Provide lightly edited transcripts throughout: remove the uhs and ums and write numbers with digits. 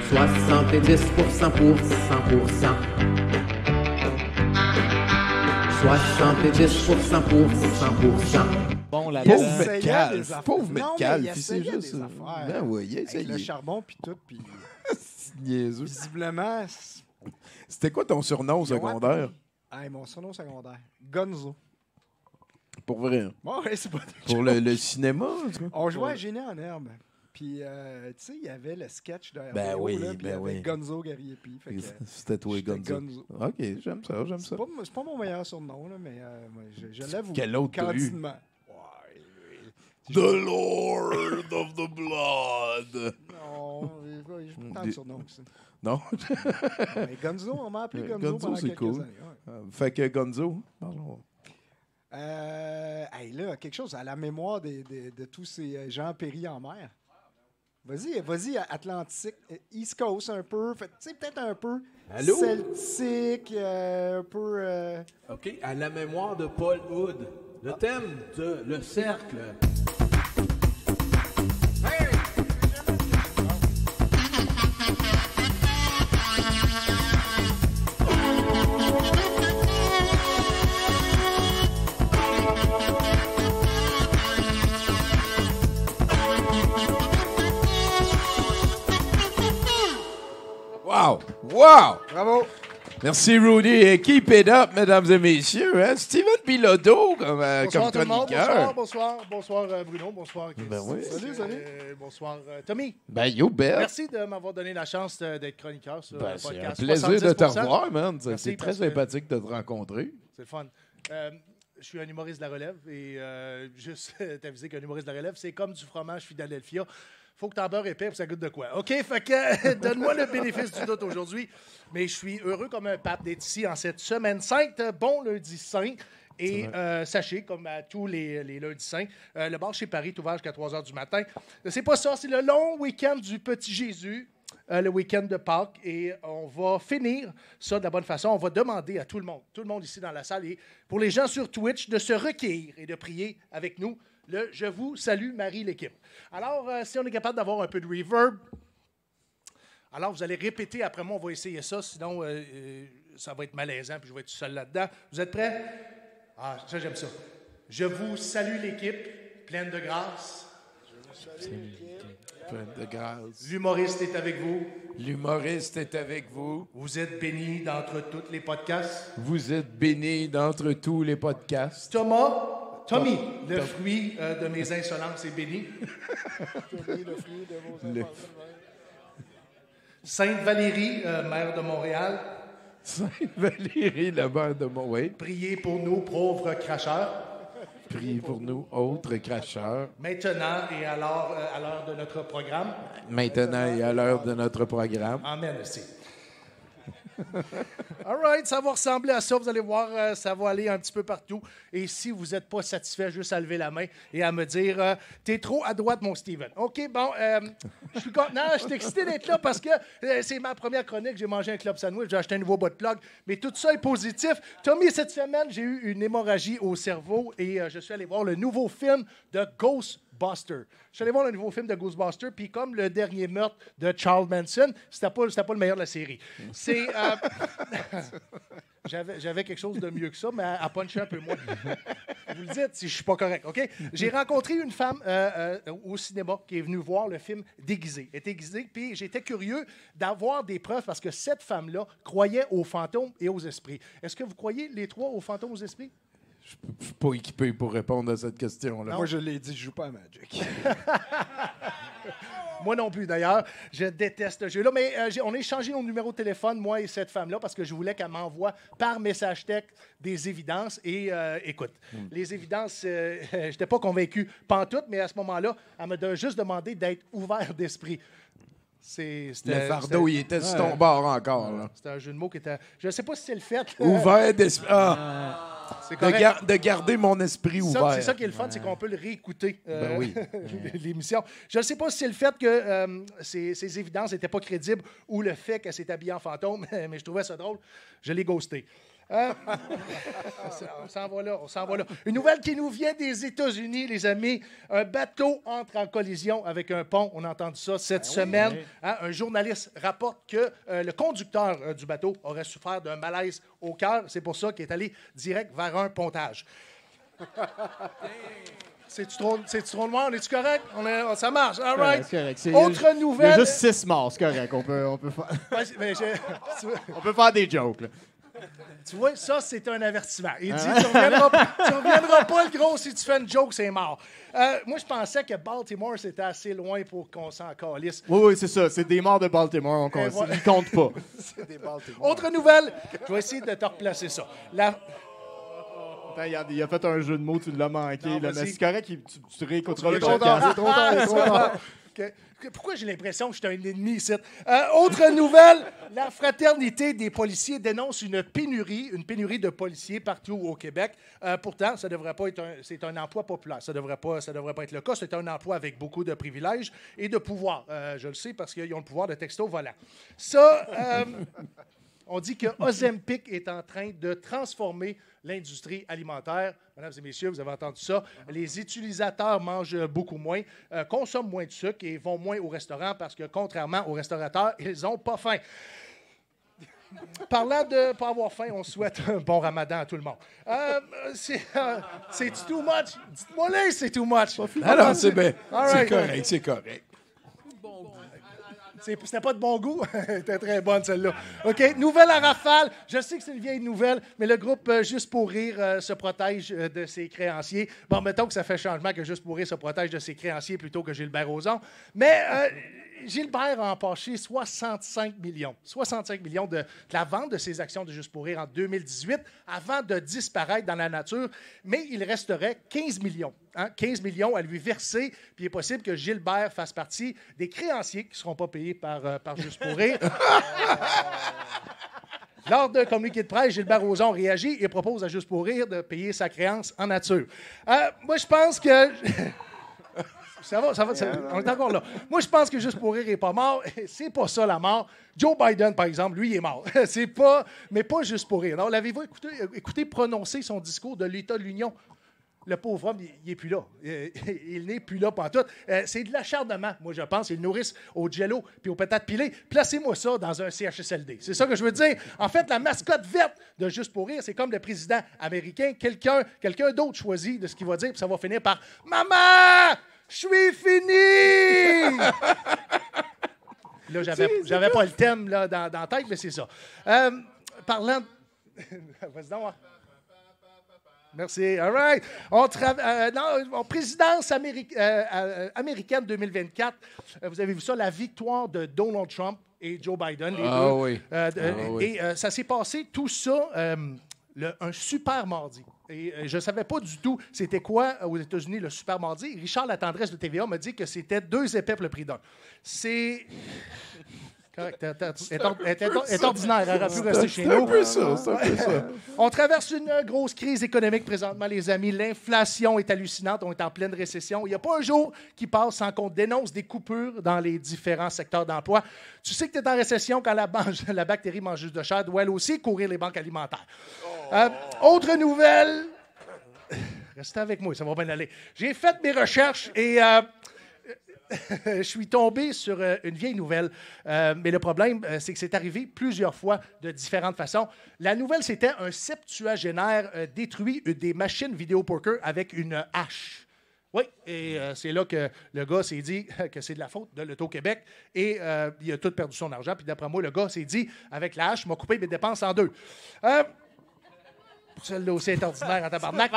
70% pour 100%. 70% pour 100%. Bon, la Pauvre dedans. Metcalf. Pauvre Non, Metcalf. mais il C'est essayait juste. des affaires. Ben oui, il a Avec essayé. le charbon puis tout, puis C'est niaiseux. visiblement... C'était quoi ton surnom au secondaire? Hey, mon surnom secondaire. Gonzo. Pour vrai. Bon, ouais, c'est pas... Pour le cinéma? en tout cas? On jouait à Génie en herbe. Puis, tu sais, il y avait le sketch de Ben RBO, oui, là, puis il y ben avait oui. Gonzo Gariepi. Fait que, C'était toi, j'étais Gonzo. OK, j'aime ça, j'aime ça. c'est pas mon meilleur surnom, là, mais moi, je l'avoue. Quel autre t'as eu? candidement. The Lord of the Blood. Non, j'ai pas tant de surnoms que ça. Non? Mais Gonzo, on m'a appelé Gonzo, Gonzo, pendant c'est quelques cool. années. Ouais. Fait que Gonzo, parlons. Hey, là, quelque chose à la mémoire de tous ces gens péris en mer. Vas-y, Atlantique, East Coast un peu, tu sais, peut-être un peu Allô? celtique, un peu... OK, à la mémoire de Paul Hood, le thème de Le Cercle. Wow! Wow! Bravo! Merci, Rudy. Et keep it up, mesdames et messieurs. Hein? Steven Bilodeau comme Bonsoir tout le monde, chroniqueur. bonsoir Bruno, bonsoir Chris. Ben oui. Salut. Bonsoir Tommy. Ben, you bet. Merci de m'avoir donné la chance d'être chroniqueur sur Ben, le c'est un podcast. plaisir de te 70%. revoir, man. Merci, C'est très parce que- sympathique de te rencontrer. C'est le fun. Je suis un humoriste de la relève et juste t'aviser qu'un humoriste de la relève, c'est comme du fromage Philadelphia. Faut que t'en beurres épais pour que ça goûte de quoi. OK? Fait que donne-moi le bénéfice du doute aujourd'hui. Mais je suis heureux comme un pape d'être ici en cette semaine sainte. Bon lundi saint. Et sachez, comme à tous les lundis saints, le bar chez Paris est ouvert jusqu'à 3 h du matin. C'est pas ça, c'est le long week-end du Petit Jésus. Le week-end de Pâques, et on va finir ça de la bonne façon. On va demander à tout le monde ici dans la salle, et pour les gens sur Twitch, de se recueillir et de prier avec nous le « Je vous salue, Marie, l'équipe ». Alors, si on est capable d'avoir un peu de reverb, alors vous allez répéter après moi, on va essayer ça, sinon ça va être malaisant, puis je vais être tout seul là-dedans. Vous êtes prêts? Ah, ça, j'aime ça. « Je vous salue, l'équipe, pleine de grâce ». Plein de grâce. L'humoriste est avec vous. L'humoriste est avec vous. Vous êtes bénis d'entre tous les podcasts. Vous êtes bénis d'entre tous les podcasts. Tommy, le fruit de mes insolences est béni. Sainte Valérie, maire de Montréal, Sainte-Valérie, la mère de mon... Oui. priez pour nous, pauvres cracheurs. Priez pour nous, autres cracheurs. Maintenant et à l'heure de notre programme. Maintenant et à l'heure de notre programme. Amen aussi. All right, ça va ressembler à ça. Vous allez voir, ça va aller un petit peu partout. Et si vous n'êtes pas satisfait, juste à lever la main et à me dire t'es trop à droite, mon Steven. OK, bon, je suis content. Je suis excité d'être là parce que c'est ma première chronique. J'ai mangé un club sandwich, j'ai acheté un nouveau bas de plug. Mais tout ça est positif. Tommy, cette semaine, j'ai eu une hémorragie au cerveau et je suis allé voir le nouveau film de Ghostbusters. Je suis allé voir le nouveau film de Ghostbusters, puis comme le dernier meurtre de Charles Manson, c'était pas le meilleur de la série. C'est... J'avais quelque chose de mieux que ça, mais à puncher un peu moins. Vous le dites si je suis pas correct, OK? J'ai rencontré une femme au cinéma qui est venue voir le film déguisé. Elle était déguisée, puis j'étais curieux d'avoir des preuves parce que cette femme-là croyait aux fantômes et aux esprits. Est-ce que vous croyez les trois aux fantômes et aux esprits? Je ne suis pas équipé pour répondre à cette question-là. Moi, je l'ai dit, je joue pas à Magic. Moi non plus, d'ailleurs. Je déteste ce jeu-là. Mais on a échangé nos numéros de téléphone, moi et cette femme-là, parce que je voulais qu'elle m'envoie par message texte des évidences. Et écoute, les évidences, je n'étais pas convaincu pantoute, mais à ce moment-là, elle m'a juste demandé d'être ouvert d'esprit. Le fardeau, il était sur ton bord encore. Là. C'était un jeu de mots qui était... Je ne sais pas si c'est le fait... Ouvert d'esprit. C'est correct. De garder mon esprit ouvert. C'est ça qui est le fun, c'est qu'on peut le réécouter, Ben oui. l'émission. Je ne sais pas si c'est le fait que ces évidences n'étaient pas crédibles ou le fait qu'elle s'est habillée en fantôme, mais je trouvais ça drôle. Je l'ai ghosté. On s'en va là, on s'en va là. Une nouvelle qui nous vient des États-Unis, les amis. Un bateau entre en collision avec un pont. On a entendu ça cette semaine. Hein, un journaliste rapporte que le conducteur du bateau aurait souffert d'un malaise au cœur. C'est pour ça qu'il est allé direct vers un pontage. C'est-tu trop noir? On est-tu correct? Ça marche. All right. C'est correct. Autre Il y a nouvelle. juste 6 morts, c'est correct. On peut faire... Vas-y, mais On peut faire des jokes, là. Tu vois, ça, c'est un avertissement. Il dit, tu reviendras pas, le gros, si tu fais une joke, c'est mort. Moi, je pensais que Baltimore, c'était assez loin pour qu'on s'en calisse. Oui, c'est ça. C'est des morts de Baltimore. Voilà. Ils comptent pas. C'est des Baltimore. Autre nouvelle, je vais essayer de te replacer ça. Attends, il a fait un jeu de mots, tu l'as manqué. Non, Là, vas-y. mais c'est correct, tu réécouteras le C'est trop tard, podcast. c'est trop tard. OK. Pourquoi j'ai l'impression que je suis un ennemi ici? Autre nouvelle, la Fraternité des policiers dénonce une pénurie de policiers partout au Québec. Pourtant, ça devrait pas être c'est un emploi populaire. Ça devrait pas être le cas. C'est un emploi avec beaucoup de privilèges et de pouvoir. Je le sais parce qu'ils ont le pouvoir de texto volant. Ça, on dit que Ozempic est en train de transformer l'industrie alimentaire. Mesdames et messieurs, vous avez entendu ça. Les utilisateurs mangent beaucoup moins, consomment moins de sucre et vont moins au restaurant parce que, contrairement aux restaurateurs, ils n'ont pas faim. Parlant de ne pas avoir faim, on souhaite un bon ramadan à tout le monde. C'est too much? Dites-moi là, c'est too much. Alors, c'est bien. All C'est right. correct, c'est correct. C'était pas de bon goût. C'était très bonne, celle-là. OK, nouvelle à rafale. Je sais que c'est une vieille nouvelle, mais le groupe Juste pour rire se protège de ses créanciers. Bon, mettons que ça fait changement que Juste pour rire se protège de ses créanciers plutôt que Gilbert Rozon. Mais Gilbert a empoché 65 millions. 65 millions de la vente de ses actions de Juste pour rire en 2018 avant de disparaître dans la nature. Mais il resterait 15 millions. 15 millions à lui verser, puis il est possible que Gilbert fasse partie des créanciers qui ne seront pas payés par Juste pour rire. Lors d'un communiqué de presse, Gilbert Rozon réagit et propose à Juste pour rire de payer sa créance en nature. Moi, je pense que... Ça va, on est encore là. Moi, je pense que Juste pour rire n'est pas mort. C'est pas ça, la mort. Joe Biden, par exemple, lui, il est mort. Mais pas Juste pour rire. Alors, l'avez-vous écouté prononcer son discours de l'État de l'Union? Le pauvre homme, il n'est plus là. Il n'est plus là pantoute. C'est de l'acharnement, moi, je pense. Ils le nourrissent au jello puis aux patates pilées. Placez-moi ça dans un CHSLD. C'est ça que je veux dire. En fait, la mascotte verte de Juste pour rire, c'est comme le président américain. Quelqu'un d'autre choisit de ce qu'il va dire, puis ça va finir par « Maman! Je suis fini! » Là, j'avais pas le thème là, dans la tête, mais c'est ça. Parlant... Vas-y donc, hein. Merci. All right. En présidence américaine 2024, vous avez vu ça, la victoire de Donald Trump et Joe Biden. Les deux. Oui. Et ça s'est passé, tout ça, un super mardi. Et je ne savais pas du tout c'était quoi aux États-Unis le super mardi. Richard Latendresse de TVA m'a dit que c'était 2 épais le prix d'un. C'est... Correct. est ordinaire. Elle aurait pu rester chez nous. C'est un peu ça. On traverse une grosse crise économique présentement, les amis. L'inflation est hallucinante. On est en pleine récession. Il n'y a pas un jour qui passe sans qu'on dénonce des coupures dans les différents secteurs d'emploi. Tu sais que tu es en récession quand la bactérie mangeuse de chair doit elle aussi courir les banques alimentaires. Autre nouvelle. Restez avec moi, ça va bien aller. J'ai fait mes recherches et... je suis tombé sur une vieille nouvelle, mais le problème, c'est que c'est arrivé plusieurs fois de différentes façons. La nouvelle, c'était un septuagénaire détruit des machines vidéo poker avec une hache. Oui, et c'est là que le gars s'est dit que c'est de la faute de l'Auto-Québec et il a tout perdu son argent. Puis d'après moi, le gars s'est dit, avec la hache, je vais couper mes dépenses en 2. Celle-là aussi est ordinaire en tabarnak.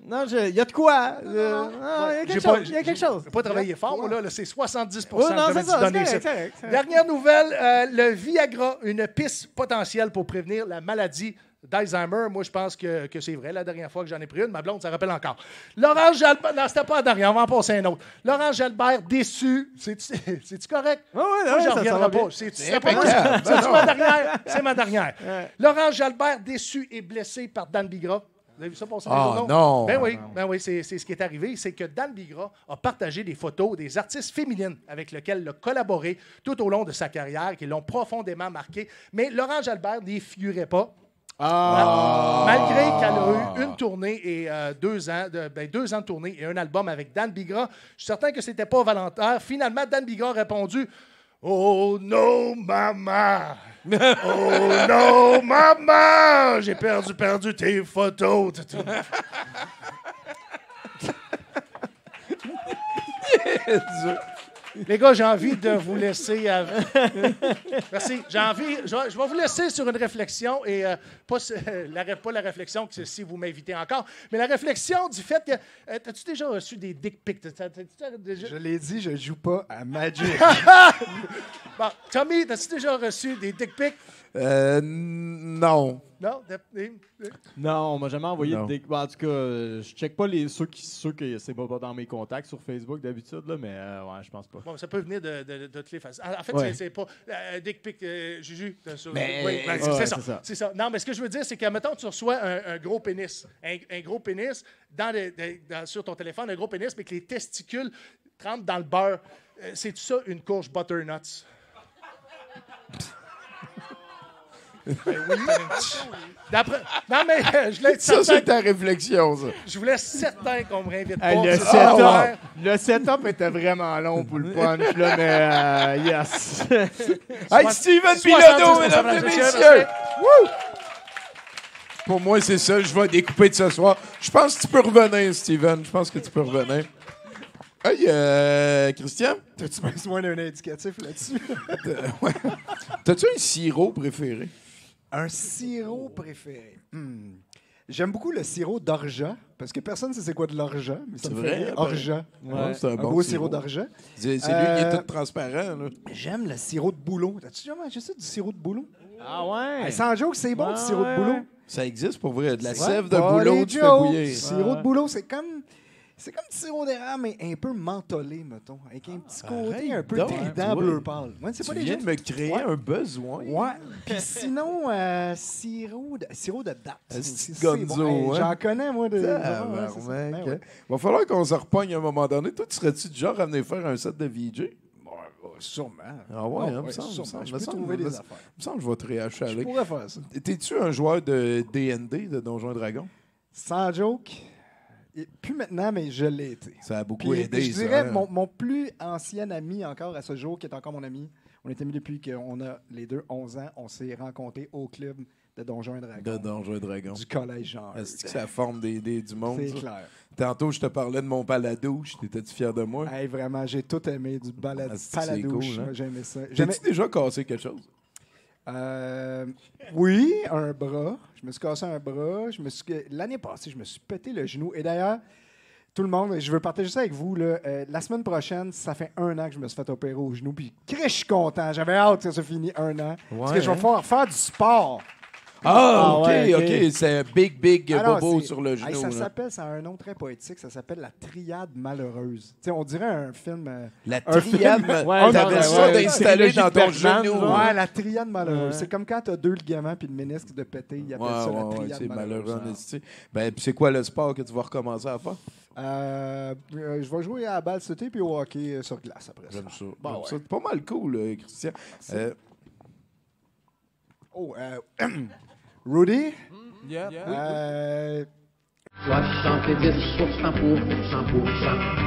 Non, il y a de quoi. Il y a quelque chose. Je n'ai pas travaillé fort, moi, là c'est 70 Oh, non, que c'est je ça, donner. c'est correct. Dernière nouvelle, le Viagra, une piste potentielle pour prévenir la maladie d'Alzheimer. Moi, je pense que c'est vrai. La dernière fois que j'en ai pris une, ma blonde, ça rappelle encore. Laurent Jalbert, non, c'était pas la dernière, on va en passer un autre. Laurent Jalbert, déçu. C'est-tu correct? Oui, moi, j'en reviendrai pas. C'est ma dernière. C'est ma dernière. Ouais. Laurent Jalbert, déçu et blessé par Dan Bigra. Vous avez vu ça passer dans les Ah journaux? non! Ben oui, c'est ce qui est arrivé. C'est que Dan Bigra a partagé des photos des artistes féminines avec lesquelles il a collaboré tout au long de sa carrière, qui l'ont profondément marqué. Mais Laurent Jalbert n'y figurait pas. Malgré qu'elle a eu une tournée et 2 ans, 2 ans de tournée et un album avec Dan Bigra, je suis certain que c'était pas volontaire. Finalement, Dan Bigra a répondu « Oh non, maman! Oh non, maman! J'ai perdu tes photos! » Les gars, j'ai envie de vous laisser. Merci. Je vais vous laisser sur une réflexion et pas la réflexion que si vous m'invitez encore, mais la réflexion du fait que. As-tu déjà reçu des dick pics? Je l'ai dit, je joue pas à Magic. Bon, Tommy, as-tu déjà reçu des dick pics? Non. Non? Non, on m'a jamais envoyé Non. de dick. En tout cas, je check pas ceux que c'est pas dans mes contacts sur Facebook d'habitude, là, mais ouais, je pense pas. Bon, ça peut venir de toutes les façons. En fait, Ouais. c'est pas dick pic, Juju. Mais- Oui, ben, Ouais, c'est ça. C'est ça. Non, mais ce que je veux dire, c'est que, mettons, tu reçois un gros pénis. Un gros pénis sur ton téléphone, un gros pénis, mais que les testicules trempent dans le beurre. C'est-tu ça, une courge butternuts? Ben oui. Non, mais je voulais être Ça, c'est certain. ta réflexion, ça. Je voulais être certain qu'on me réinvite pas. Hey, C'est ça, ouais. le setup était vraiment long pour le punch, là, mais yes. Hey, Steven 70% Bilodeau, mesdames et messieurs. messieurs! Wouh! Pour moi, c'est ça. Je vais découper de ce soir. Je pense que tu peux revenir, Steven. Je pense que tu peux revenir. Hey, Christian, T'as-tu besoin d'un indicatif là-dessus? t'as-tu un sirop préféré? Un sirop préféré. J'aime beaucoup le sirop d'orgeat, parce que personne ne sait c'est quoi de l'orgeat, mais ça C'est me fait vrai, rire. ben, Orgeat. Ouais, c'est un Un bon beau sirop sirop d'orgeat. C'est lui qui est tout transparent, là. J'aime le sirop de bouleau. T'as-tu déjà mangé ça, du sirop de bouleau? Ah ouais? Hey, sans joke, c'est bon, Ouais, du sirop de ouais, bouleau. ouais. Ça existe pour vrai. De la Ouais. sève de Pas bouleau, les tu fais jokes. bouillir. Sirop Ouais. de bouleau, c'est comme du sirop d'érable, mais un peu mentholé, mettons. Avec un petit côté un peu donc, trident toi. bleu pâle. Ouais, c'est Tu pas des viens gens- de me créer Ouais. un besoin. Ouais. Puis sinon, sirop de date. Esti C'est Gonzo, bon. Hey, hein? j'en connais, moi. De... Tabarnak, Ouais, c'est ça. Ben ouais. Va falloir qu'on se repogne à un moment donné. Toi, tu serais-tu du genre à venir faire un set de VJ? Sûrement. Ah ouais, hein, me ouais, semble, sûrement. me semble, Je me peux semble, trouver me des semble. affaires. Il me semble que je vais te Je réachaler. pourrais faire ça. T'es-tu un joueur de D&D, de Donjons et Dragons? Sans joke. Et plus maintenant, mais je l'ai été. Ça a beaucoup Puis, aidé, je ça, dirais, hein? mon plus ancien ami encore à ce jour, qui est encore mon ami, on est amis depuis qu'on a les deux 11 ans, on s'est rencontrés au club de Donjons et Dragons. De Donjons et Dragons. Du collège Jean. Est-ce que ça forme du monde? C'est ça? clair. Tantôt, je te parlais de mon paladouche. T'étais-tu fier de moi? Hey, vraiment, j'ai tout aimé du c'est paladouche. cool, hein? Moi, j'ai aimé ça. T'as-tu déjà cassé quelque chose? Oui, un bras. Je me suis cassé un bras. L'année passée, je me suis pété le genou. Et d'ailleurs, tout le monde, je veux partager ça avec vous. Là, la semaine prochaine, ça fait 1 an que je me suis fait opérer au genou. Puis, je suis content. J'avais hâte que ça finisse 1 an. Parce que je vais pouvoir faire du sport. Ah, OK, ouais, ok. OK. C'est un big Ah non, bobo c'est- sur le Hey, genou. ça là. a un nom très poétique. Ça s'appelle La Triade Malheureuse. Tu sais, on dirait un film. La un triade, film- Ouais, t'avais genre, ça ouais, d'installer trilogie dans de ton Bergman, genou. genre. Ouais, la triade malheureuse. Ouais. C'est comme quand tu as 2 ligaments puis le ménisque de pété. Ils appellent ça la triade c'est malheureuse. malheureux, en esti. Ben, puis c'est quoi le sport que tu vas recommencer à faire? Je vais jouer à la balle sauter puis au hockey sur glace après ça. J'aime ça. Bon, J'aime ouais. ça. C'est pas mal cool, Christian. Oh, Rudy? Yeah. 70% pour 100%.